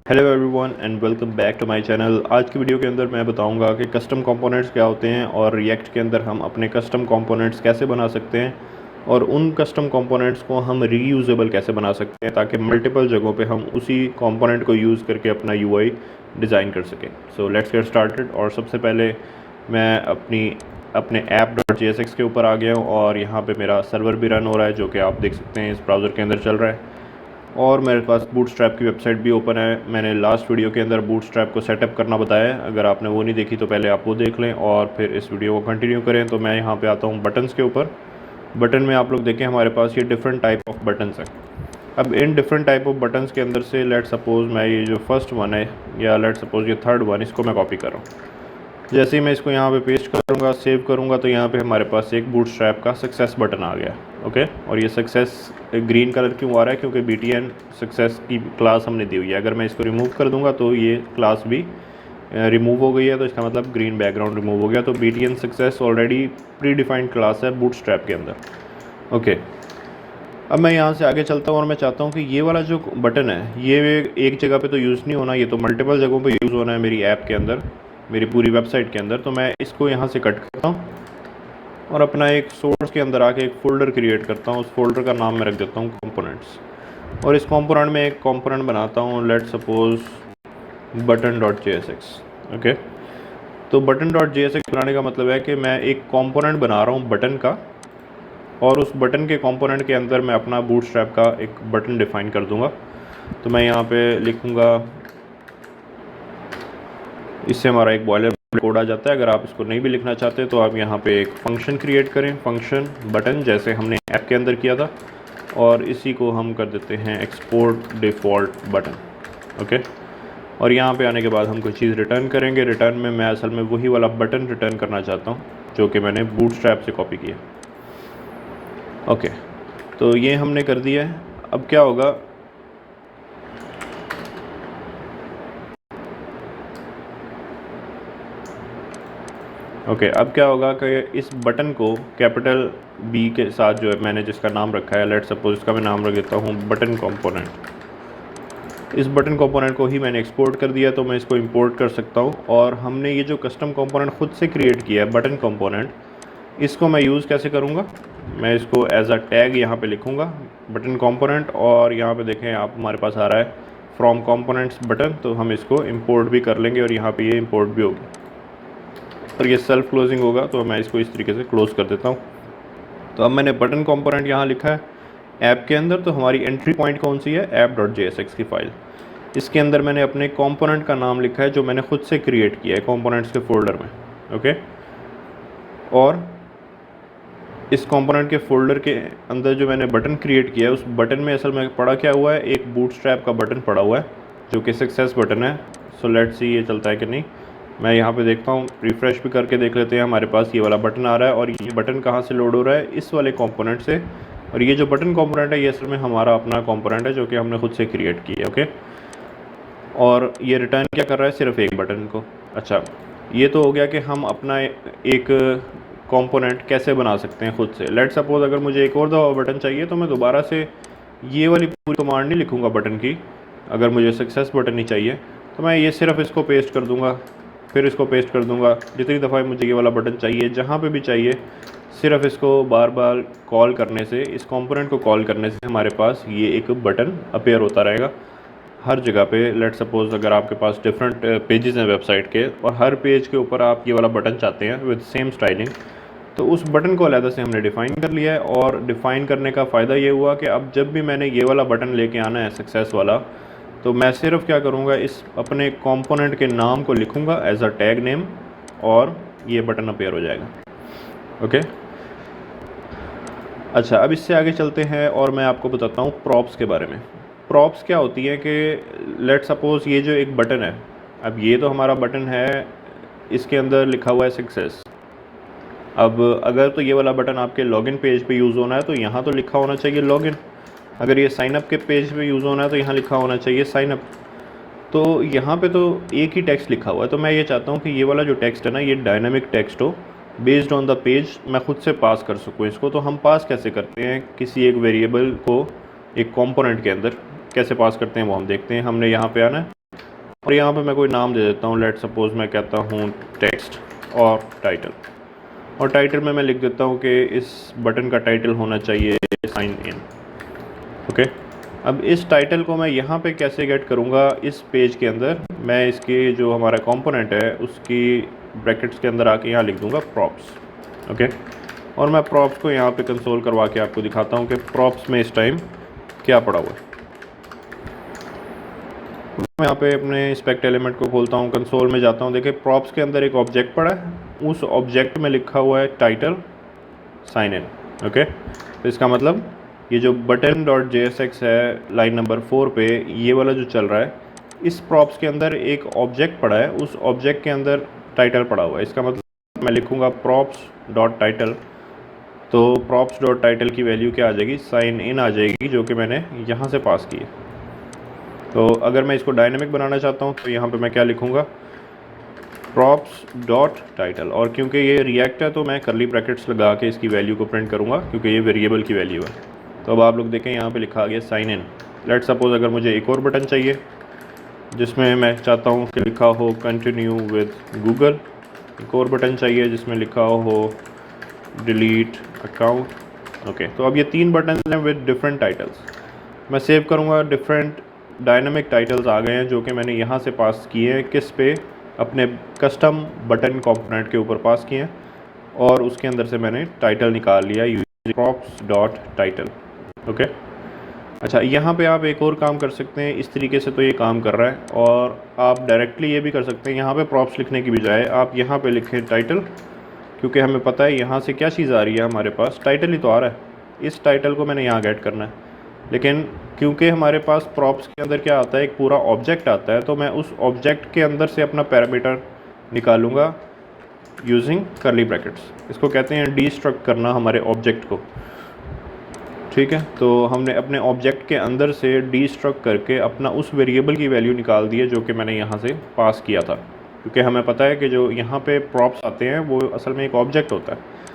Hello everyone and welcome back to my channel. आज की video के अंदर मैं बताऊंगा कि कस्टम कंपोनेंट्स क्या होते हैं और रिएक्ट के अंदर हम अपने कस्टम कंपोनेंट्स कैसे बना सकते हैं और उन कस्टम कंपोनेंट्स को हम रीयूजेबल कैसे बना सकते हैं ताकि मल्टीपल जगहों पे हम उसी कंपोनेंट को यूज़ करके अपना यूआई डिज़ाइन कर सकें। So let's get started. और सबसे पहले मैं अपने app.jsx के ऊपर आ गया हूँ और यहाँ पे मेरा सर्वर भी रन हो रहा है जो कि आप देख सकते हैं इस ब्राउज़र के अंदर चल रहा है। और मेरे पास बूटस्ट्रैप की वेबसाइट भी ओपन है। मैंने लास्ट वीडियो के अंदर बूटस्ट्रैप को सेटअप करना बताया है, अगर आपने वो नहीं देखी तो पहले आप वो देख लें और फिर इस वीडियो को कंटिन्यू करें। तो मैं यहाँ पे आता हूँ बटन्स के ऊपर। बटन में आप लोग देखें हमारे पास ये डिफरेंट टाइप ऑफ बटन्स हैं। अब in different type of buttons के अंदर से लेट सपोज़ मैं ये जो फर्स्ट वन है या लेट सपोज़ ये थर्ड वन, इसको मैं कॉपी कर रहा हूँ। जैसे ही मैं इसको यहाँ पे पेस्ट करूँगा, सेव करूँगा, तो यहाँ पे हमारे पास एक बूटस्ट्रैप का सक्सेस बटन आ गया। ओके, और ये सक्सेस ग्रीन कलर क्यों आ रहा है? क्योंकि BTN सक्सेस की क्लास हमने दी हुई है। अगर मैं इसको रिमूव कर दूँगा तो ये क्लास भी रिमूव हो गई है, तो इसका मतलब ग्रीन बैकग्राउंड रिमूव हो गया। तो BTN success already pre defined class है बूटस्ट्रैप के अंदर। ओके, अब मैं यहाँ से आगे चलता हूँ और मैं चाहता हूँ कि ये वाला जो बटन है ये एक जगह पे तो यूज़ नहीं होना, ये तो मल्टीपल जगहों पे यूज़ होना है मेरी ऐप के अंदर, मेरी पूरी वेबसाइट के अंदर। तो मैं इसको यहाँ से कट करता हूँ और अपना एक सोर्स के अंदर आके एक फ़ोल्डर क्रिएट करता हूँ। उस फोल्डर का नाम मैं रख देता हूँ कंपोनेंट्स, और इस कंपोनेंट में एक कंपोनेंट बनाता हूँ, लेट सपोज़ button.jsx। ओके, तो button.jsx बनाने का मतलब है कि मैं एक कंपोनेंट बना रहा हूँ बटन का, और उस बटन के कंपोनेंट के अंदर मैं अपना बूटस्ट्रैप का एक बटन डिफ़ाइन कर दूंगा। तो मैं यहाँ पे लिखूँगा, इससे हमारा एक बॉयलर कोड आ जाता है। अगर आप इसको नहीं भी लिखना चाहते तो आप यहाँ पे एक फ़ंक्शन क्रिएट करें, फंक्शन बटन, जैसे हमने ऐप के अंदर किया था, और इसी को हम कर देते हैं एक्सपोर्ट डिफ़ॉल्ट बटन। ओके, और यहाँ पे आने के बाद हम कोई चीज़ रिटर्न करेंगे। रिटर्न में मैं असल में वही वाला बटन रिटर्न करना चाहता हूँ जो कि मैंने बूटस्ट्रैप से कॉपी किया। ओके, तो ये हमने कर दिया है। अब क्या होगा, अब क्या होगा कि इस बटन को कैपिटल B के साथ जो है मैंने जिसका नाम रखा है, लेट सपोज इसका मैं नाम रख देता हूँ बटन कंपोनेंट। इस बटन कंपोनेंट को ही मैंने एक्सपोर्ट कर दिया, तो मैं इसको इंपोर्ट कर सकता हूँ। और हमने ये जो कस्टम कंपोनेंट खुद से क्रिएट किया है बटन कंपोनेंट, इसको मैं यूज़ कैसे करूँगा? मैं इसको एज अ टैग यहाँ पे लिखूँगा बटन कंपोनेंट, और यहाँ पे देखें आप हमारे पास आ रहा है फ्रॉम कंपोनेंट्स बटन, तो हम इसको इंपोर्ट भी कर लेंगे और यहाँ पे ये इंपोर्ट भी होगी और ये सेल्फ क्लोजिंग होगा। तो मैं इसको इस तरीके से क्लोज़ कर देता हूँ। तो अब मैंने बटन कंपोनेंट यहाँ लिखा है ऐप के अंदर। तो हमारी एंट्री पॉइंट कौन सी है? app.jsx की फ़ाइल। इसके अंदर मैंने अपने कंपोनेंट का नाम लिखा है जो मैंने खुद से क्रिएट किया है कंपोनेंट्स के फोल्डर में। ओके, और इस कंपोनेंट के फोल्डर के अंदर जो मैंने बटन क्रिएट किया है, उस बटन में असल में पड़ा क्या हुआ है? एक बूटस्ट्रैप का बटन पड़ा हुआ है जो कि सक्सेस बटन है। सो लेट्स सी ये चलता है कि नहीं। मैं यहाँ पे देखता हूँ, रिफ़्रेश भी करके देख लेते हैं। हमारे पास ये वाला बटन आ रहा है, और ये बटन कहाँ से लोड हो रहा है? इस वाले कंपोनेंट से। और ये जो बटन कंपोनेंट है ये असल में हमारा अपना कंपोनेंट है जो कि हमने खुद से क्रिएट किया है। ओके, और ये रिटर्न क्या कर रहा है? सिर्फ एक बटन को। अच्छा, ये तो हो गया कि हम अपना एक कंपोनेंट कैसे बना सकते हैं खुद से। लेट सपोज अगर मुझे एक और दफ़ा बटन चाहिए तो मैं दोबारा से ये वाली पूरी कमांड नहीं लिखूँगा बटन की। अगर मुझे सक्सेस बटन ही चाहिए तो मैं ये सिर्फ इसको पेस्ट कर दूँगा, फिर इसको पेस्ट कर दूँगा। जितनी दफ़ा मुझे ये वाला बटन चाहिए, जहाँ पे भी चाहिए, सिर्फ इसको बार बार कॉल करने से, इस कंपोनेंट को कॉल करने से हमारे पास ये एक बटन अपीयर होता रहेगा हर जगह पे। लेट सपोज़ अगर आपके पास डिफरेंट पेजेस हैं वेबसाइट के, और हर पेज के ऊपर आप ये वाला बटन चाहते हैं विद सेम स्टाइलिंग, तो उस बटन को अलग से हमने डिफ़ाइन कर लिया है। और डिफ़ाइन करने का फ़ायदा ये हुआ कि अब जब भी मैंने ये वाला बटन लेके आना है सक्सेस वाला, तो मैं सिर्फ क्या करूँगा, इस अपने कंपोनेंट के नाम को लिखूँगा एज अ टैग नेम, और ये बटन अपीयर हो जाएगा। ओके, अच्छा, अब इससे आगे चलते हैं और मैं आपको बताता हूँ प्रॉप्स के बारे में। प्रॉप्स क्या होती है कि लेट सपोज़ ये जो एक बटन है, अब ये तो हमारा बटन है, इसके अंदर लिखा हुआ है सक्सेस। अब अगर तो ये वाला बटन आपके लॉगिन पेज पे यूज़ होना है तो यहाँ तो लिखा होना चाहिए लॉगिन। अगर ये साइनअप के पेज पे यूज़ होना है तो यहाँ लिखा होना चाहिए साइनअप। तो यहाँ पे तो एक ही टेक्स्ट लिखा हुआ है। तो मैं ये चाहता हूँ कि ये वाला जो टेक्स्ट है ना, ये डायनामिक टेक्स्ट हो, बेस्ड ऑन द पेज मैं खुद से पास कर सकूँ इसको। तो हम पास कैसे करते हैं किसी एक वेरिएबल को एक कंपोनेंट के अंदर, कैसे पास करते हैं वो हम देखते हैं। हमने यहाँ पे आना है और यहाँ पे मैं कोई नाम दे देता हूँ, लेट सपोज मैं कहता हूँ टेक्स्ट और टाइटल, और टाइटल में मैं लिख देता हूँ कि इस बटन का टाइटल होना चाहिए साइन इन। ओके, अब इस टाइटल को मैं यहाँ पे कैसे गेट करूँगा इस पेज के अंदर, मैं इसके जो हमारा कंपोनेंट है उसकी ब्रैकेट्स के अंदर आके यहाँ लिख दूँगा प्रॉप्स। ओके, और मैं प्रॉप्स को यहाँ पे कंसोल करवा के आपको दिखाता हूँ कि प्रॉप्स में इस टाइम क्या पड़ा हुआ है। मैं यहाँ पे अपने इंस्पेक्ट एलिमेंट को खोलता हूँ, कंसोल में जाता हूँ, देखिए प्रॉप्स के अंदर एक ऑब्जेक्ट पड़ा है, उस ऑब्जेक्ट में लिखा हुआ है टाइटल साइन इन। ओके, तो इसका मतलब ये जो बटन डॉट JSX है लाइन नंबर 4 पे, ये वाला जो चल रहा है, इस प्रॉप्स के अंदर एक ऑब्जेक्ट पड़ा है, उस ऑब्जेक्ट के अंदर टाइटल पड़ा हुआ है। इसका मतलब मैं लिखूँगा प्रॉप्स डॉट टाइटल, तो प्रॉप्स डॉट टाइटल की वैल्यू क्या आ जाएगी, साइन इन आ जाएगी, जो कि मैंने यहाँ से पास की है। तो अगर मैं इसको डायनेमिक बनाना चाहता हूँ तो यहाँ पे मैं क्या लिखूँगा, प्रॉप्स डॉट टाइटल, और क्योंकि ये रिएक्ट है तो मैं कर्ली ब्रैकेट्स लगा के इसकी वैल्यू को प्रिंट करूँगा, क्योंकि ये वेरिएबल की वैल्यू है। तो अब आप लोग देखें यहाँ पे लिखा गया साइन इन। लेट सपोज अगर मुझे एक और बटन चाहिए जिसमें मैं चाहता हूँ कि लिखा हो कंटिन्यू विद गूगल, एक और बटन चाहिए जिसमें लिखा हो डिलीट अकाउंट। ओके, तो अब ये 3 बटन हैं विद डिफरेंट टाइटल्स। मैं सेव करूँगा, डिफरेंट डायनामिक टाइटल्स आ गए हैं जो कि मैंने यहाँ से पास किए हैं, किस पे, अपने कस्टम बटन कंपोनेंट के ऊपर पास किए हैं, और उसके अंदर से मैंने टाइटल निकाल लिया using props dot title. Okay, अच्छा, यहाँ पे आप एक और काम कर सकते हैं, इस तरीके से तो ये काम कर रहा है, और आप डायरेक्टली ये भी कर सकते हैं, यहाँ पे प्रॉप्स लिखने की बजाय आप यहाँ पे लिखें टाइटल, क्योंकि हमें पता है यहाँ से क्या चीज़ आ रही है, हमारे पास टाइटल ही तो आ रहा है। इस टाइटल को मैंने यहाँ गेट करना है, लेकिन क्योंकि हमारे पास प्रॉप्स के अंदर क्या आता है, एक पूरा ऑब्जेक्ट आता है, तो मैं उस ऑब्जेक्ट के अंदर से अपना पैरामीटर निकालूंगा यूजिंग कर्ली ब्रैकेट्स। इसको कहते हैं डीस्ट्रक्ट करना हमारे ऑब्जेक्ट को। ठीक है, तो हमने अपने ऑब्जेक्ट के अंदर से डीस्ट्रक्ट करके अपना उस वेरिएबल की वैल्यू निकाल दी है जो कि मैंने यहाँ से पास किया था, क्योंकि हमें पता है कि जो यहाँ पे प्रॉप्स आते हैं वो असल में एक ऑब्जेक्ट होता है।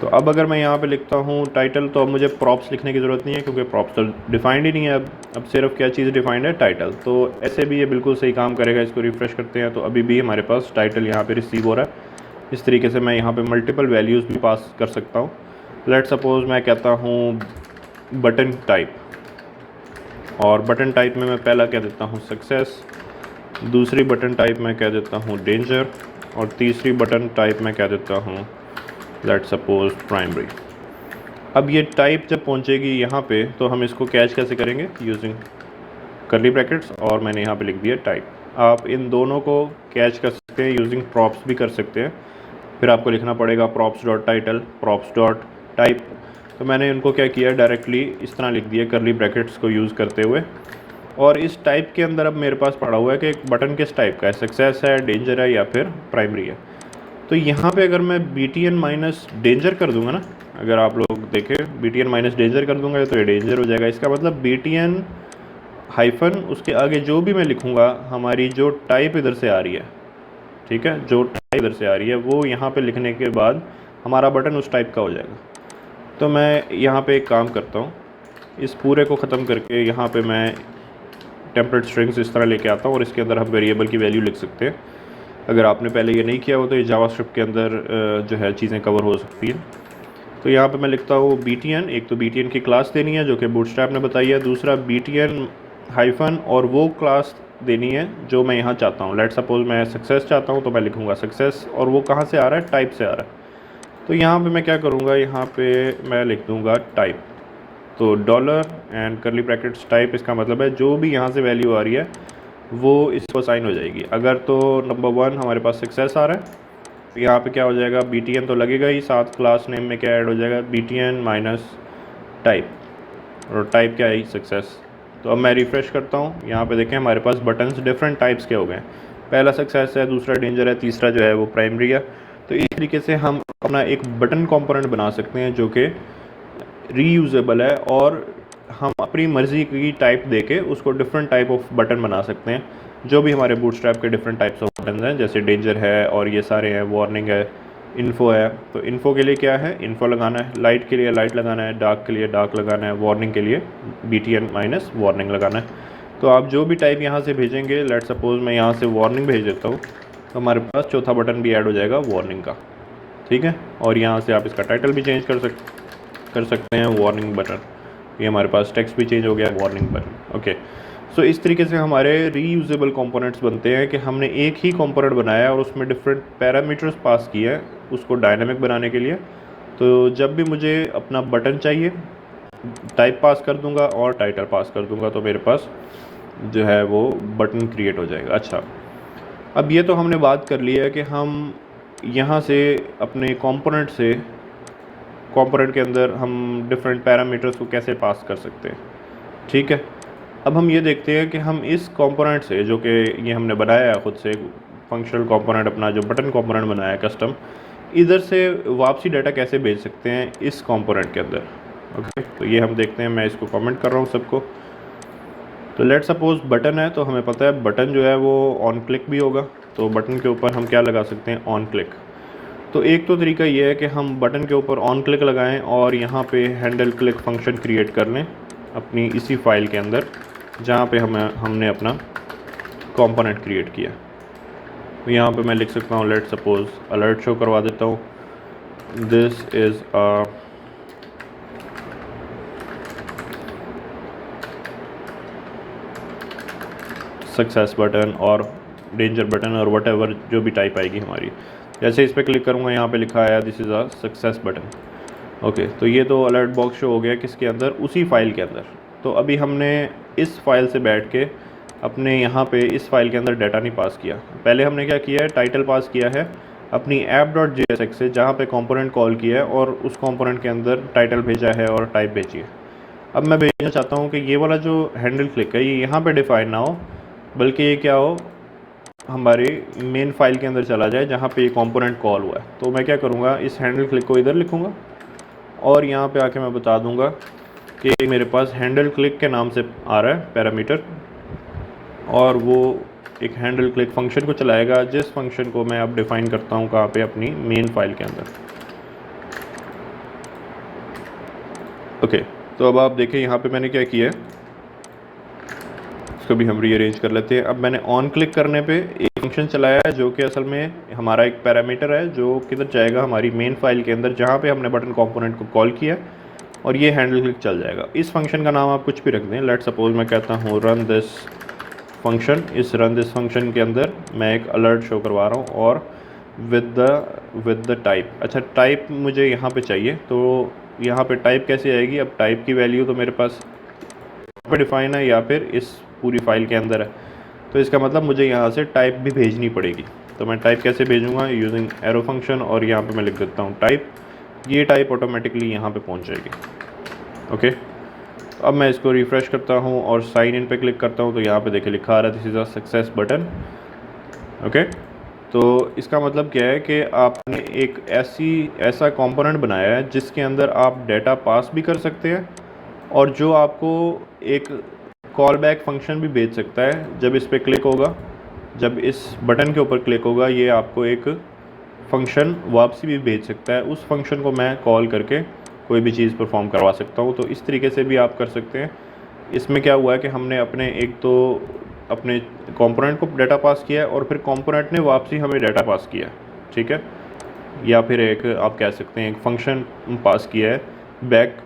तो अब अगर मैं यहाँ पे लिखता हूँ टाइटल, तो अब मुझे प्रॉप्स लिखने की ज़रूरत नहीं है, क्योंकि प्रॉप्स तो डिफाइंड ही नहीं है। अब सिर्फ क्या चीज़ डिफाइंड है, टाइटल। तो ऐसे भी ये बिल्कुल सही काम करेगा। इसको रिफ़्रेश करते हैं तो अभी भी हमारे पास टाइटल यहाँ पे रिसीव हो रहा है। इस तरीके से मैं यहाँ पे मल्टीपल वैल्यूज़ भी पास कर सकता हूँ। लेट सपोज मैं कहता हूँ बटन टाइप, और बटन टाइप में मैं पहला कह देता हूँ सक्सेस, दूसरी बटन टाइप में कह देता हूँ डेंजर, और तीसरी बटन टाइप में कह देता हूँ लेट सपोज प्राइमरी। अब ये टाइप जब पहुंचेगी यहाँ पे तो हम इसको कैच कैसे करेंगे, यूजिंग कर्ली ब्रैकेट्स, और मैंने यहाँ पे लिख दिया टाइप। आप इन दोनों को कैच कर सकते हैं, यूजिंग प्रॉप्स भी कर सकते हैं। फिर आपको लिखना पड़ेगा props dot title, props dot type. तो मैंने इनको क्या किया, डायरेक्टली इस तरह लिख दिया कर्ली ब्रैकेट्स को यूज़ करते हुए। और इस टाइप के अंदर अब मेरे पास पड़ा हुआ है कि एक बटन किस टाइप का है, सक्सेस है, डेंजर है, या फिर प्राइमरी है। तो यहाँ पे अगर मैं BTN माइनस डेंजर कर दूंगा ना, अगर आप लोग देखें BTN माइनस डेंजर कर दूंगा तो ये डेंजर हो जाएगा। इसका मतलब BTN हाइफन उसके आगे जो भी मैं लिखूँगा, हमारी जो टाइप इधर से आ रही है, ठीक है, जो टाइप इधर से आ रही है वो यहाँ पे लिखने के बाद हमारा बटन उस टाइप का हो जाएगा। तो मैं यहाँ पे एक काम करता हूँ, इस पूरे को ख़त्म करके यहाँ पे मैं टेम्पलेट स्ट्रिंग्स इस तरह लेके आता हूँ, और इसके अंदर हम वेरिएबल की वैल्यू लिख सकते हैं। अगर आपने पहले ये नहीं किया हो तो ये जावास्क्रिप्ट के अंदर जो है चीज़ें कवर हो सकती हैं। तो यहाँ पे मैं लिखता हूँ BTN, एक तो BTN की क्लास देनी है जो कि बूटस्ट्रैप ने बताई है, दूसरा BTN हाइफन और वो क्लास देनी है जो मैं यहाँ चाहता हूँ। लेट सपोज मैं सक्सेस चाहता हूँ तो मैं लिखूँगा सक्सेस, और वो कहाँ से आ रहा है, टाइप से आ रहा है। तो यहाँ पे मैं क्या करूँगा, यहाँ पे मैं लिख दूँगा टाइप, तो dollar and curly brackets type. इसका मतलब है जो भी यहाँ से वैल्यू आ रही है वो इसको साइन हो जाएगी। अगर तो नंबर 1 हमारे पास सक्सेस आ रहा है तो यहाँ पे क्या हो जाएगा, BTN तो लगेगा ही, साथ क्लास नेम में क्या ऐड हो जाएगा, BTN माइनस टाइप, और टाइप क्या है, सक्सेस। तो अब मैं रिफ़्रेश करता हूँ, यहाँ पे देखें हमारे पास बटन्स डिफरेंट टाइप्स के हो गए। पहला सक्सेस है, दूसरा डेंजर है, तीसरा जो है वो प्राइमरी है। तो इस तरीके से हम अपना एक बटन कॉम्पोनेंट बना सकते हैं जो कि रीयूजेबल है, और हम अपनी मर्ज़ी की टाइप देके उसको डिफरेंट टाइप ऑफ बटन बना सकते हैं, जो भी हमारे बूटस्ट्रैप के डिफरेंट टाइप्स ऑफ बटन हैं, जैसे डेंजर है और ये सारे हैं, वार्निंग है, इन्फो है। तो इन्फो के लिए क्या है, इन्फो लगाना है, लाइट के लिए लाइट लगाना है, डार्क के लिए डार्क लगाना है, वार्निंग के लिए BTN माइनस वार्निंग लगाना है। तो आप जो भी टाइप यहाँ से भेजेंगे, लेट सपोज मैं यहाँ से वार्निंग भेज देता हूँ, तो हमारे पास चौथा बटन भी ऐड हो जाएगा वार्निंग का, ठीक है। और यहाँ से आप इसका टाइटल भी चेंज कर सकते हैं, वार्निंग बटन। ये हमारे पास टेक्स्ट भी चेंज हो गया, वार्निंग बटन। ओके, सो इस तरीके से हमारे रीयूजेबल कंपोनेंट्स बनते हैं कि हमने एक ही कंपोनेंट बनाया और उसमें डिफरेंट पैरामीटर्स पास किए हैं उसको डायनामिक बनाने के लिए। तो जब भी मुझे अपना बटन चाहिए, टाइप पास कर दूंगा और टाइटल पास कर दूंगा, तो मेरे पास जो है वो बटन क्रिएट हो जाएगा। अच्छा, अब ये तो हमने बात कर ली है कि हम यहाँ से अपने कंपोनेंट के अंदर हम डिफरेंट पैरामीटर्स को कैसे पास कर सकते हैं, ठीक है। अब हम ये देखते हैं कि हम इस कंपोनेंट से, जो कि ये हमने बनाया है खुद से फंक्शनल कंपोनेंट, अपना जो बटन कंपोनेंट बनाया है कस्टम, इधर से वापसी डाटा कैसे भेज सकते हैं इस कंपोनेंट के अंदर। ओके, तो ये हम देखते हैं। मैं इसको कमेंट कर रहा हूँ सबको। तो लेट सपोज बटन है, तो हमें पता है बटन जो है वो ऑन क्लिक भी होगा, तो बटन के ऊपर हम क्या लगा सकते हैं, ऑन क्लिक। तो एक तो तरीका ये है कि हम बटन के ऊपर ऑन क्लिक लगाएं और यहाँ पे हैंडल क्लिक फंक्शन क्रिएट कर लें अपनी इसी फाइल के अंदर जहाँ पे हमने अपना कंपोनेंट क्रिएट किया। तो यहाँ पे मैं लिख सकता हूँ, लेट सपोज अलर्ट शो करवा देता हूँ, this is a success button और डेंजर बटन और वट एवर जो भी टाइप आएगी हमारी। जैसे इस पर क्लिक करूँगा, यहाँ पे लिखा आया this is a success button. Okay, तो ये तो अलर्ट बॉक्स शो हो गया किसके अंदर, उसी फाइल के अंदर। तो अभी हमने इस फाइल से बैठ के अपने यहाँ पे इस फाइल के अंदर डाटा नहीं पास किया। पहले हमने क्या किया है, टाइटल पास किया है अपनी app.jsx से, जहाँ पे कंपोनेंट कॉल किया है और उस कंपोनेंट के अंदर टाइटल भेजा है और टाइप भेजी है। अब मैं भेजना चाहता हूँ कि ये वाला जो हैंडल क्लिक है ये यहाँ पे डिफाइन ना हो, बल्कि ये क्या हो, हमारी मेन फाइल के अंदर चला जाए जहाँ पे ये कंपोनेंट कॉल हुआ है। तो मैं क्या करूँगा, इस हैंडल क्लिक को इधर लिखूँगा और यहाँ पे आके मैं बता दूँगा कि मेरे पास हैंडल क्लिक के नाम से आ रहा है पैरामीटर, और वो एक हैंडल क्लिक फंक्शन को चलाएगा, जिस फंक्शन को मैं अब डिफ़ाइन करता हूँ कहाँ पे, अपनी मेन फाइल के अंदर। ओके, तो अब आप देखें यहाँ पे मैंने क्या किया है, इसको भी हम रीअरेंज कर लेते हैं। अब मैंने ऑन क्लिक करने पे एक फंक्शन चलाया है जो कि असल में हमारा एक पैरामीटर है जो किधर जाएगा, हमारी मेन फाइल के अंदर जहाँ पे हमने बटन कंपोनेंट को कॉल किया, और ये हैंडल क्लिक चल जाएगा। इस फंक्शन का नाम आप कुछ भी रख दें। लेट सपोज मैं कहता हूँ रन दिस फंक्शन। इस रन दिस फंक्शन के अंदर मैं एक अलर्ट शो करवा रहा हूँ और विद द टाइप। अच्छा, टाइप मुझे यहाँ पे चाहिए, तो यहाँ पे टाइप कैसे आएगी। अब टाइप की वैल्यू तो मेरे पास पे डिफाइन है या फिर इस पूरी फाइल के अंदर है, तो इसका मतलब मुझे यहाँ से टाइप भी भेजनी पड़ेगी। तो मैं टाइप कैसे भेजूँगा, यूजिंग एरो फंक्शन, और यहाँ पे मैं लिख देता हूँ टाइप। ये टाइप ऑटोमेटिकली यहाँ पे पहुँच जाएगी। ओके, अब मैं इसको रिफ़्रेश करता हूँ और साइन इन पे क्लिक करता हूँ, तो यहाँ पे देखिए लिखा आ रहा है this is a success button. Okay, तो इसका मतलब क्या है कि आपने एक ऐसा कंपोनेंट बनाया है जिसके अंदर आप डेटा पास भी कर सकते हैं और जो आपको एक कॉल बैक फंक्शन भी भेज सकता है। जब इस पर क्लिक होगा, जब इस बटन के ऊपर क्लिक होगा, ये आपको एक फंक्शन वापसी भी भेज सकता है। उस फंक्शन को मैं कॉल करके कोई भी चीज़ परफॉर्म करवा सकता हूँ। तो इस तरीके से भी आप कर सकते हैं। इसमें क्या हुआ है कि हमने अपने कंपोनेंट को डाटा पास किया है और फिर कंपोनेंट ने वापसी हमें डाटा पास किया, ठीक है, या फिर एक आप कह सकते हैं एक फंक्शन पास किया है बैक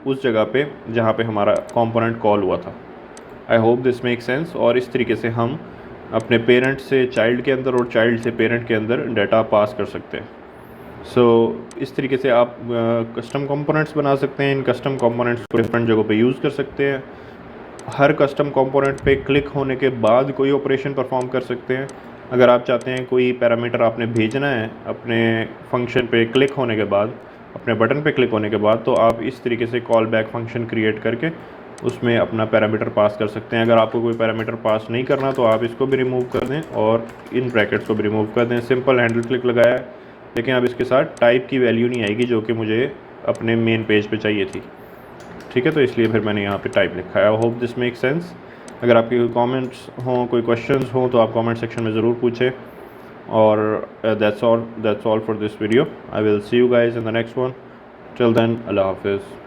उस जगह पे जहाँ पे हमारा कंपोनेंट कॉल हुआ था। I hope this make sense. और इस तरीके से हम अपने पेरेंट से चाइल्ड के अंदर और चाइल्ड से पेरेंट के अंदर डाटा पास कर सकते हैं। इस तरीके से आप कस्टम कंपोनेंट्स बना सकते हैं। इन कस्टम कंपोनेंट्स को डिफरेंट जगहों पे यूज़ कर सकते हैं। हर कस्टम कंपोनेंट पे क्लिक होने के बाद कोई ऑपरेशन परफॉर्म कर सकते हैं। अगर आप चाहते हैं कोई पैरामीटर आपने भेजना है अपने फंक्शन पे क्लिक होने के बाद, अपने बटन पे क्लिक होने के बाद, तो आप इस तरीके से कॉल बैक फंक्शन क्रिएट करके उसमें अपना पैरामीटर पास कर सकते हैं। अगर आपको कोई पैरामीटर पास नहीं करना तो आप इसको भी रिमूव कर दें और इन ब्रैकेट्स को भी रिमूव कर दें। सिंपल हैंडल क्लिक लगाया है, लेकिन अब इसके साथ टाइप की वैल्यू नहीं आएगी जो कि मुझे अपने मेन पेज पे चाहिए थी, ठीक है। तो इसलिए फिर मैंने यहाँ पे टाइप लिखा है। I hope this make sense. अगर आपके कोई कमेंट्स हों, कोई क्वेश्चंस हों, तो आप कमेंट सेक्शन में ज़रूर पूछें। और that's all for this video. I will see you guys in the next one. Till then, अल्लाह हाफिज़।